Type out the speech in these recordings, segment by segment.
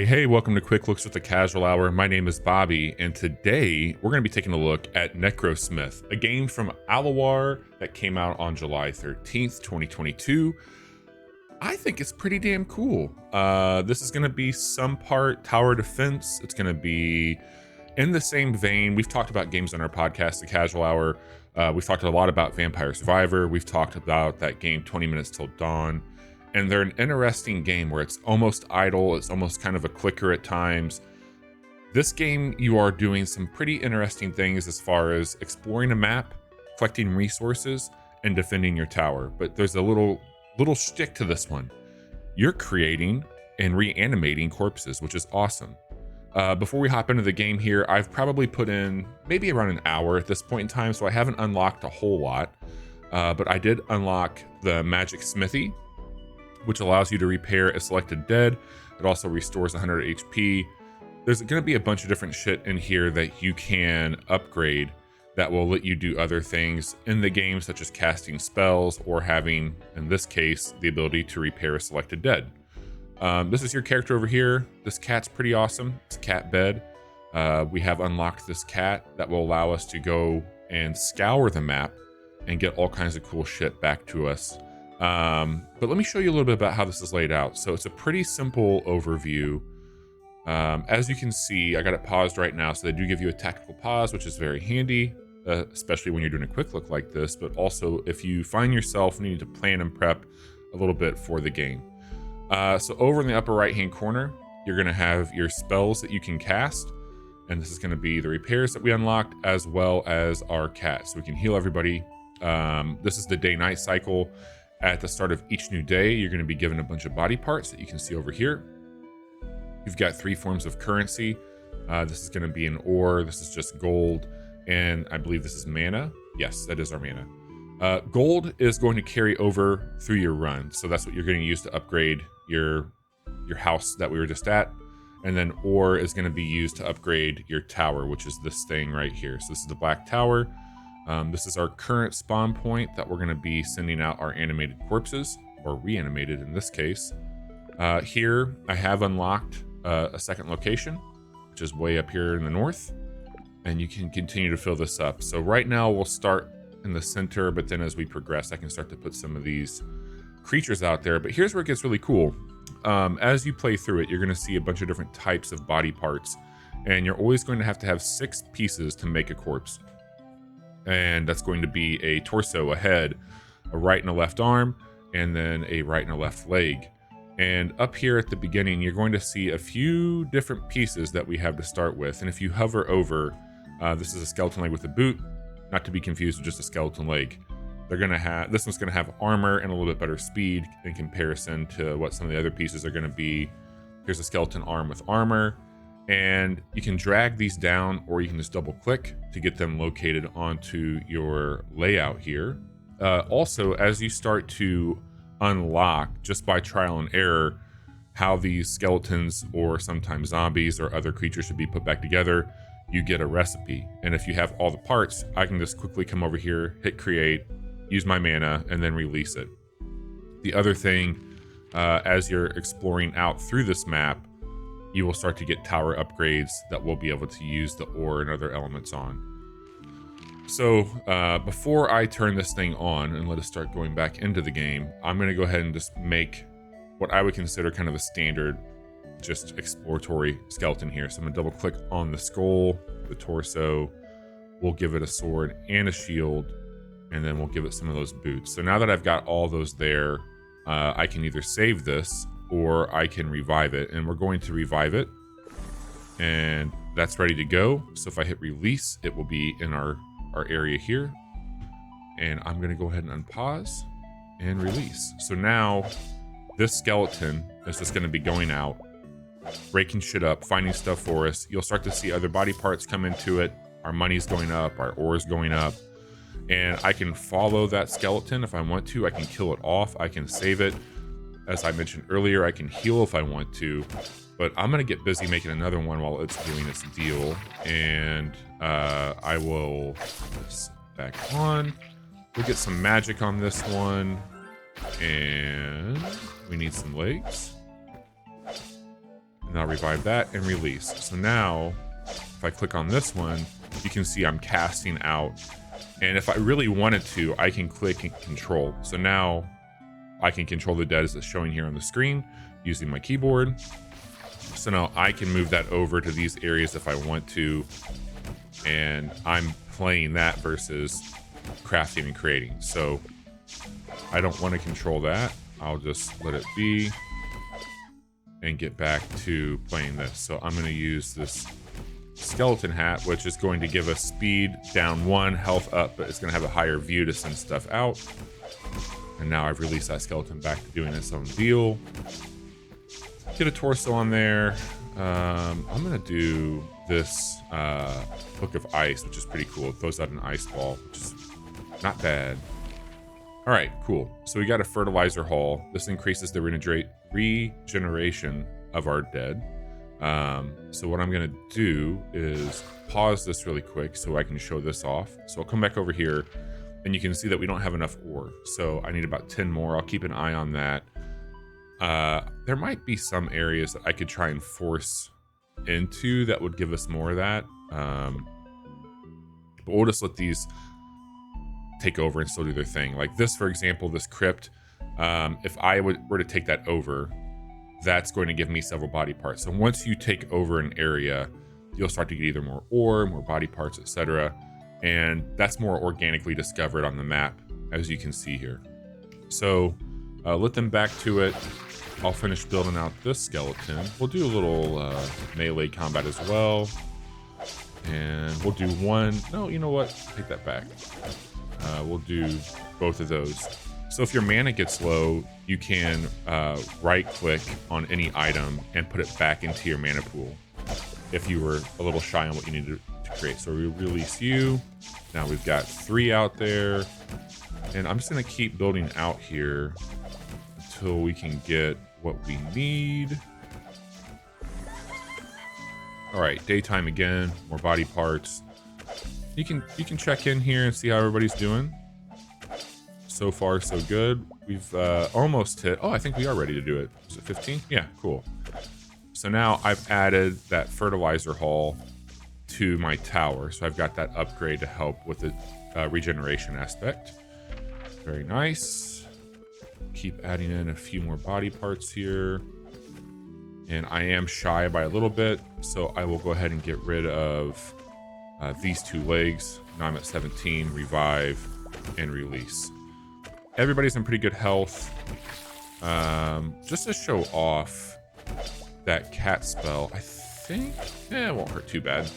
Hey, welcome to Quick Looks with the Casual Hour. My name is Bobby, and today we're going to be taking a look at Necrosmith, a game from Alawar that came out on July 13th, 2022. I think it's pretty damn cool. This is going to be some part tower defense. It's going to be in the same vein. We've talked about games on our podcast, The Casual Hour. We've talked a lot about Vampire Survivor. We've talked about that game, 20 Minutes Till Dawn. And they're an interesting game where it's almost idle. It's almost kind of a clicker at times. This game, you are doing some pretty interesting things as far as exploring a map, collecting resources, and defending your tower. But there's a little shtick to this one. You're creating and reanimating corpses, which is awesome. Before we hop into the game here, I've probably put in maybe around an hour at this point in time, so I haven't unlocked a whole lot. But I did unlock the Magic Smithy, which allows you to repair a selected dead. It also restores 100 HP. There's going to be a bunch of different shit in here that you can upgrade that will let you do other things in the game, such as casting spells or having, in this case, the ability to repair a selected dead. This is your character over here. This cat's pretty awesome. It's a cat bed. We have unlocked this cat that will allow us to go and scour the map and get all kinds of cool shit back to us. But let me show you a little bit about how this is laid out. So it's a pretty simple overview. As you can see, I got it paused right now, so they do give you a tactical pause, which is very handy, especially when you're doing a quick look like this, but also if you find yourself needing to plan and prep a little bit for the game. So over in the upper right hand corner, you're going to have your spells that you can cast, and this is going to be the repairs that we unlocked, as well as our cat, so we can heal everybody. This is the day-night cycle. At the start of each new day, you're going to be given a bunch of body parts that you can see over here. You've got 3 forms of currency. This is going to be an ore. This is just gold. And I believe this is mana. Yes, that is our mana. Gold is going to carry over through your run. So that's what you're going to use to upgrade your house that we were just at. And then ore is going to be used to upgrade your tower, which is this thing right here. So this is the black tower. This is our current spawn point that we're going to be sending out our animated corpses, or reanimated in this case. Here, I have unlocked a second location, which is way up here in the north, and you can continue to fill this up. So right now, we'll start in the center, but then as we progress, I can start to put some of these creatures out there. But here's where it gets really cool. As you play through it, you're going to see a bunch of different types of body parts, and you're always going to have 6 pieces to make a corpse. And that's going to be a torso, a head, a right and a left arm, and then a right and a left leg. And up here at the beginning, you're going to see a few different pieces that we have to start with. And if you hover over, this is a skeleton leg with a boot, not to be confused with just a skeleton leg. This one's going to have armor and a little bit better speed in comparison to what some of the other pieces are going to be. Here's a skeleton arm with armor. And you can drag these down, or you can just double click to get them located onto your layout here. Also, as you start to unlock, just by trial and error, how these skeletons or sometimes zombies or other creatures should be put back together, you get a recipe. And if you have all the parts, I can just quickly come over here, hit create, use my mana, and then release it. The other thing, as you're exploring out through this map, you will start to get tower upgrades that we'll be able to use the ore and other elements on. So before I turn this thing on and let us start going back into the game, I'm going to go ahead and just make what I would consider kind of a standard, just exploratory skeleton here. So I'm going to double click on the skull, the torso. We'll give it a sword and a shield, and then we'll give it some of those boots. So now that I've got all those there, I can either save this or I can revive it, and we're going to revive it, and that's ready to go. So if I hit release, it will be in our area here, and I'm going to go ahead and unpause and release. So now this skeleton is just going to be going out, breaking shit up, finding stuff for us. You'll start to see other body parts come into it. Our money's going up, our ore's going up, and I can follow that skeleton if I want to. I can kill it off, I can save it. As I mentioned earlier, I can heal if I want to, but I'm going to get busy making another one while it's doing its deal. And I will put this back on. We'll get some magic on this one. And we need some legs. And And I'll revive that and release. So now, if I click on this one, you can see I'm casting out. And if I really wanted to, I can click and control. So now I can control the dead as it's showing here on the screen using my keyboard. So now I can move that over to these areas if I want to. And I'm playing that versus crafting and creating. So I don't want to control that. I'll just let it be and get back to playing this. So I'm going to use this skeleton hat, which is going to give us speed down 1, health up, but it's going to have a higher view to send stuff out. And now I've released that skeleton back to doing its own deal. Get a torso on there. I'm going to do this Book of Ice, which is pretty cool. It throws out an ice ball, which is not bad. All right, cool. So we got a fertilizer haul. This increases the regeneration of our dead. So what I'm gonna do is pause this really quick so I can show this off. So I'll come back over here and you can see that we don't have enough ore. So I need about 10 more. I'll keep an eye on that. There might be some areas that I could try and force into that would give us more of that. But we'll just let these take over and still do their thing. Like this, for example, this crypt, if I were to take that over, that's going to give me several body parts. So once you take over an area, you'll start to get either more ore, more body parts, etc. And that's more organically discovered on the map, as you can see here. So let them back to it. I'll finish building out this skeleton. We'll do a little melee combat as well. And we'll do one. No, you know what? Take that back. We'll do both of those. So if your mana gets low, you can right click on any item and put it back into your mana pool if you were a little shy on what you needed to create. So we release you. Now we've got 3 out there. And I'm just going to keep building out here until we can get what we need. All right, daytime again, more body parts. You can check in here and see how everybody's doing. So far, so good. We've almost hit. Oh, I think we are ready to do it. Is it 15? Yeah, cool. So now I've added that fertilizer haul to my tower. So I've got that upgrade to help with the regeneration aspect. Very nice. Keep adding in a few more body parts here. And I am shy by a little bit, so I will go ahead and get rid of these 2 legs. Now I'm at 17, revive, and release. Everybody's in pretty good health. Just to show off that cat spell, I think, it won't hurt too bad.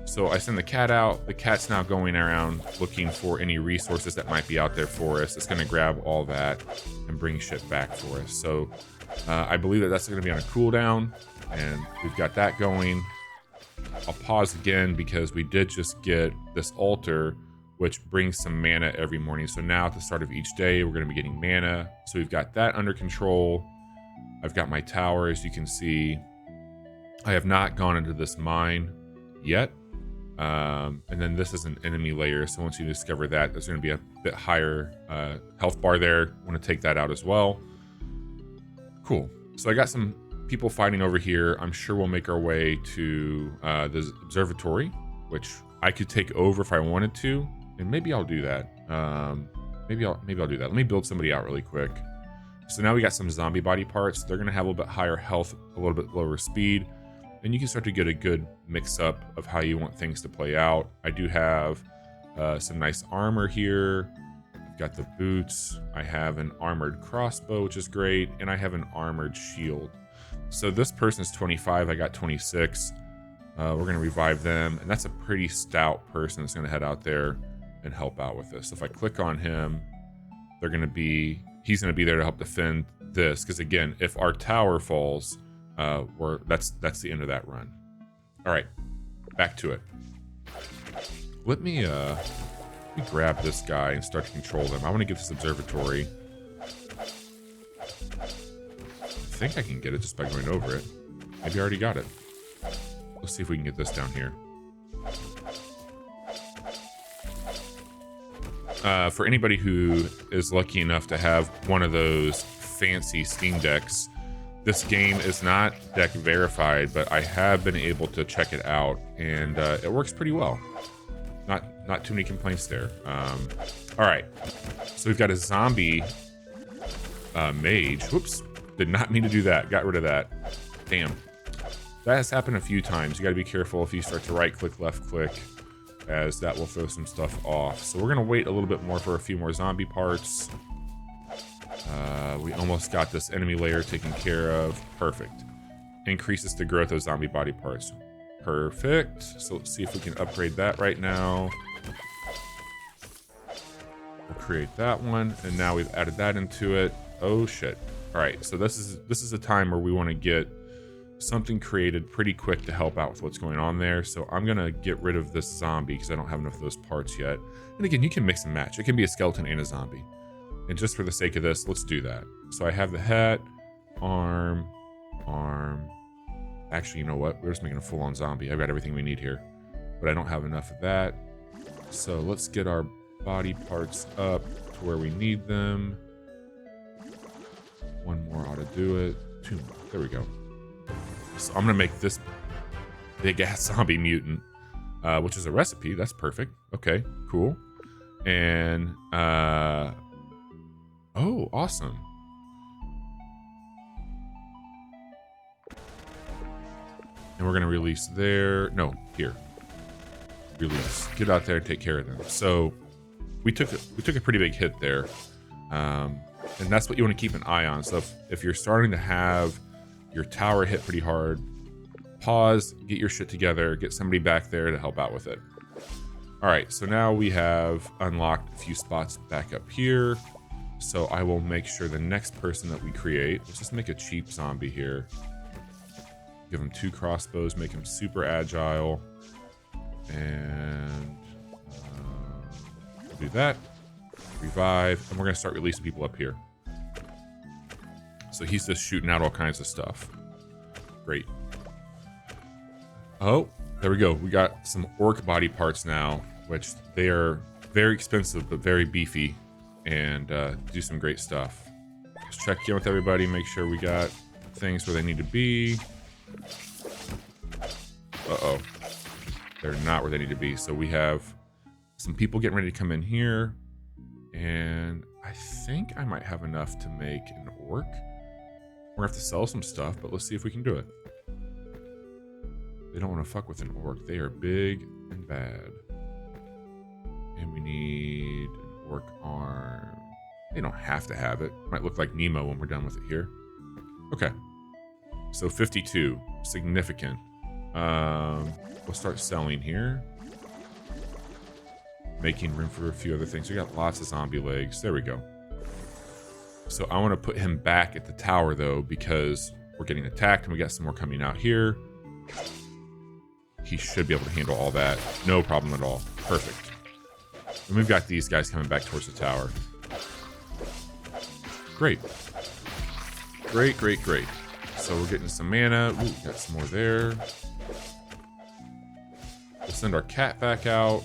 So I send the cat out. The cat's now going around looking for any resources that might be out there for us. It's going to grab all that and bring shit back for us. So I believe that that's going to be on a cooldown, and we've got that going. I'll pause again because we did just get this altar, which brings some mana every morning. So now at the start of each day, we're going to be getting mana. So we've got that under control. I've got my tower, as you can see. I have not gone into this mine yet. And then this is an enemy layer. So once you discover that, there's going to be a bit higher health bar there. I want to take that out as well. Cool. So I got some people fighting over here. I'm sure we'll make our way to the observatory, which I could take over if I wanted to, and maybe I'll do that. Maybe I'll do that. Let me build somebody out really quick. So now we got some zombie body parts. They're gonna have a little bit higher health, a little bit lower speed, and you can start to get a good mix up of how you want things to play out. I do have some nice armor here. I've got the boots. I have an armored crossbow, which is great, and I have an armored shield. So this person's 25, I got 26. We're gonna revive them, and that's a pretty stout person that's gonna head out there and help out with this. So if I click on him, he's gonna be there to help defend this, because again, if our tower falls, that's the end of that run. All right, back to it. Let me grab this guy and start to control them. I want to get this observatory. I think I can get it just by going over it. Maybe I already got it. Let's see if we can get this down here. For anybody who is lucky enough to have one of those fancy Steam Decks, This game is not deck verified, but I have been able to check it out, and it works pretty well. Not too many complaints there. All right, so we've got a zombie mage. Whoops, did not mean to do that. Got rid of that. Damn. That has happened a few times. You got to be careful if you start to right click, left click, as that will throw some stuff off. So we're going to wait a little bit more for a few more zombie parts. We almost got this enemy layer taken care of. Perfect. Increases the growth of zombie body parts. Perfect. So let's see if we can upgrade that right now. We'll create that one, and now we've added that into it. Oh shit. All right, so this is a time where we want to get something created pretty quick to help out with what's going on there. So I'm gonna get rid of this zombie because I don't have enough of those parts yet. And again, you can mix and match. It can be a skeleton and a zombie. And just for the sake of this, let's do that. So I have the hat, arm. Actually, you know what? We're just making a full-on zombie. I've got everything we need here, but I don't have enough of that. So let's get our body parts up to where we need them. One more ought to do it. Two more. There we go. So I'm gonna make this big ass zombie mutant, which is a recipe. That's perfect. Okay, cool. And oh, awesome. And we're gonna release there. No, here. Release. Get out there and take care of them. So we took a pretty big hit there, and that's what you want to keep an eye on. So if you're starting to have your tower hit pretty hard, pause, get your shit together, get somebody back there to help out with it. All right, so now we have unlocked a few spots back up here. So I will make sure the next person that we create, let's just make a cheap zombie here. Give him 2 crossbows, make him super agile. And we'll do that. Revive, and we're gonna start releasing people up here. So he's just shooting out all kinds of stuff. Great. Oh, there we go. We got some orc body parts now, which they are very expensive, but very beefy, and do some great stuff. Just check in with everybody, make sure we got things where they need to be. Uh-oh. They're not where they need to be. So we have some people getting ready to come in here, and I think I might have enough to make an orc. We're gonna have to sell some stuff, but let's see if we can do it. They don't want to fuck with an orc. They are big and bad. And we need an orc arm. They don't have to have it. Might look like Nemo when we're done with it here. Okay. So 52, significant. We'll start selling here. Making room for a few other things. We got lots of zombie legs. There we go. So I want to put him back at the tower though, because we're getting attacked and we got some more coming out here. He should be able to handle all that. No problem at all. Perfect. And we've got these guys coming back towards the tower. Great. Great, great, great. So we're getting some mana. Ooh, got some more there. We'll send our cat back out.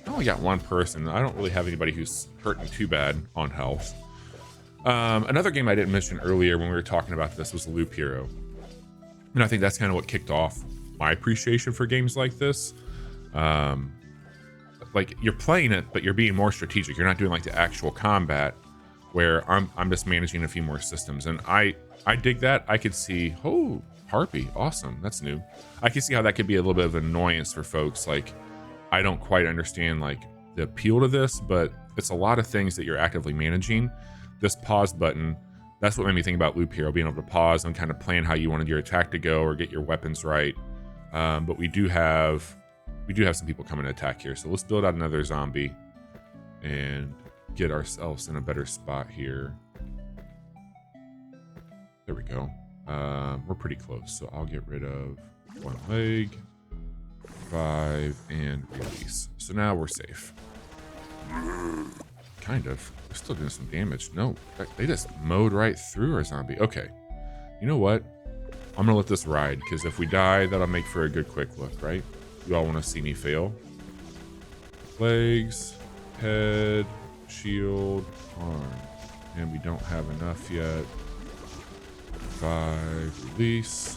I only got one person. I don't really have anybody who's hurting too bad on health. Another game I didn't mention earlier when we were talking about this was Loop Hero. And I think that's kind of what kicked off my appreciation for games like this. Like, you're playing it, but you're being more strategic. You're not doing like the actual combat where I'm just managing a few more systems. And I dig that. I could see, oh, Harpy, awesome, that's new. I can see how that could be a little bit of an annoyance for folks. Like, I don't quite understand like the appeal to this, but it's a lot of things that you're actively managing. This pause button, that's what made me think about Loop Hero, being able to pause and kind of plan how you wanted your attack to go or get your weapons right. But we do have some people coming to attack here. So let's build out another zombie and get ourselves in a better spot here. There we go. We're pretty close, so I'll get rid of one leg, 5, and release. So now we're safe. Kind of. We're still doing some damage. No, they just mowed right through our zombie. Okay. You know what? I'm gonna let this ride, because if we die, that'll make for a good quick look, right? You all want to see me fail. Legs, head, shield, arm. And we don't have enough yet. Revive, release.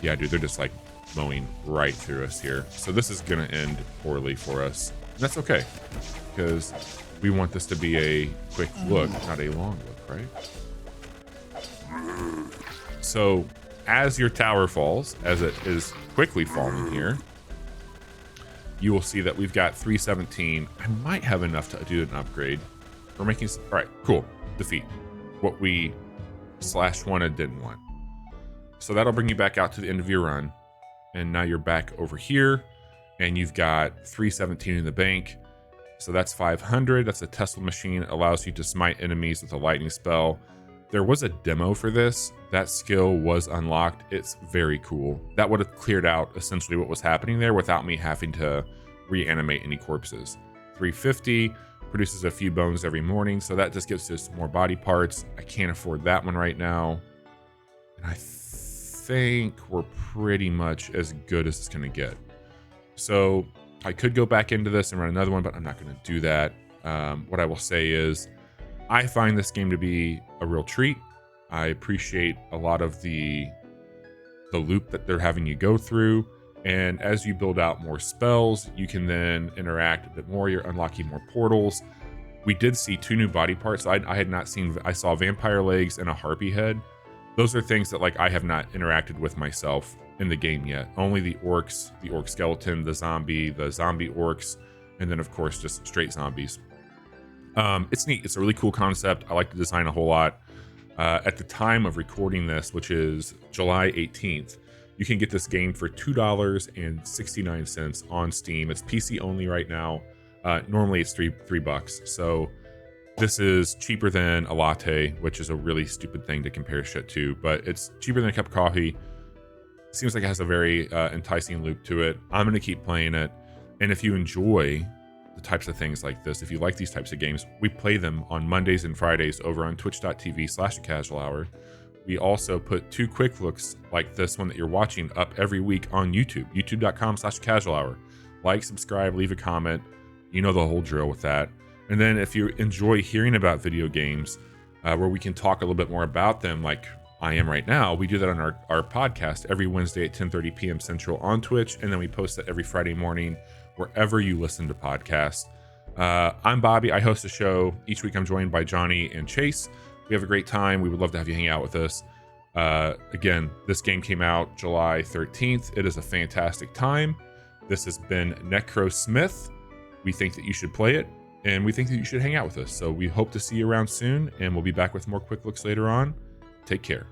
Yeah, dude, they're just like mowing right through us here. So this is gonna end poorly for us. And that's okay, because we want this to be a quick look, not a long look, right? So as your tower falls, as it is quickly falling here, you will see that we've got 317. I might have enough to do an upgrade. We're making some, all right, cool. Defeat what we /1 didn't want. So that'll bring you back out to the end of your run. And now you're back over here and you've got 317 in the bank. So that's 500. That's a Tesla machine. It allows you to smite enemies with a lightning spell. There was a demo for this. That skill was unlocked. It's very cool. That would have cleared out essentially what was happening there without me having to reanimate any corpses. 350 produces a few bones every morning, so that just gives us more body parts. I can't afford that one right now. And I think we're pretty much as good as it's going to get. So I could go back into this and run another one, but I'm not going to do that. What I will say is I find this game to be a real treat. I appreciate a lot of the loop that they're having you go through. And as you build out more spells, you can then interact a bit more. You're unlocking more portals. We did see 2 new body parts. I had not seen, I saw vampire legs and a harpy head. Those are things that like I have not interacted with myself in the game yet. Only the orcs, the orc skeleton, the zombie orcs, and then of course just straight zombies. It's neat. It's a really cool concept. I like the design a whole lot. At the time of recording this, which is July 18th, you can get this game for $2.69 on Steam. It's PC only right now. Normally it's $3. So this is cheaper than a latte, which is a really stupid thing to compare shit to, but it's cheaper than a cup of coffee. Seems like it has a very enticing loop to it. I'm going to keep playing it. And if you enjoy the types of things like this, if you like these types of games, we play them on Mondays and Fridays over on twitch.tv/thecasualhour. We also put 2 quick looks like this one that you're watching up every week on YouTube, youtube.com/thecasualhour. Like, subscribe, leave a comment. You know the whole drill with that. And then if you enjoy hearing about video games, where we can talk a little bit more about them, like I am right now, we do that on our podcast every Wednesday at 10:30 p.m. Central on Twitch. And then we post it every Friday morning, wherever you listen to podcasts. I'm Bobby. I host a show. Each week I'm joined by Johnny and Chase. We have a great time. We would love to have you hang out with us. Again, this game came out July 13th. It is a fantastic time. This has been Necrosmith. We think that you should play it, and we think that you should hang out with us. So we hope to see you around soon, and we'll be back with more quick looks later on. Take care.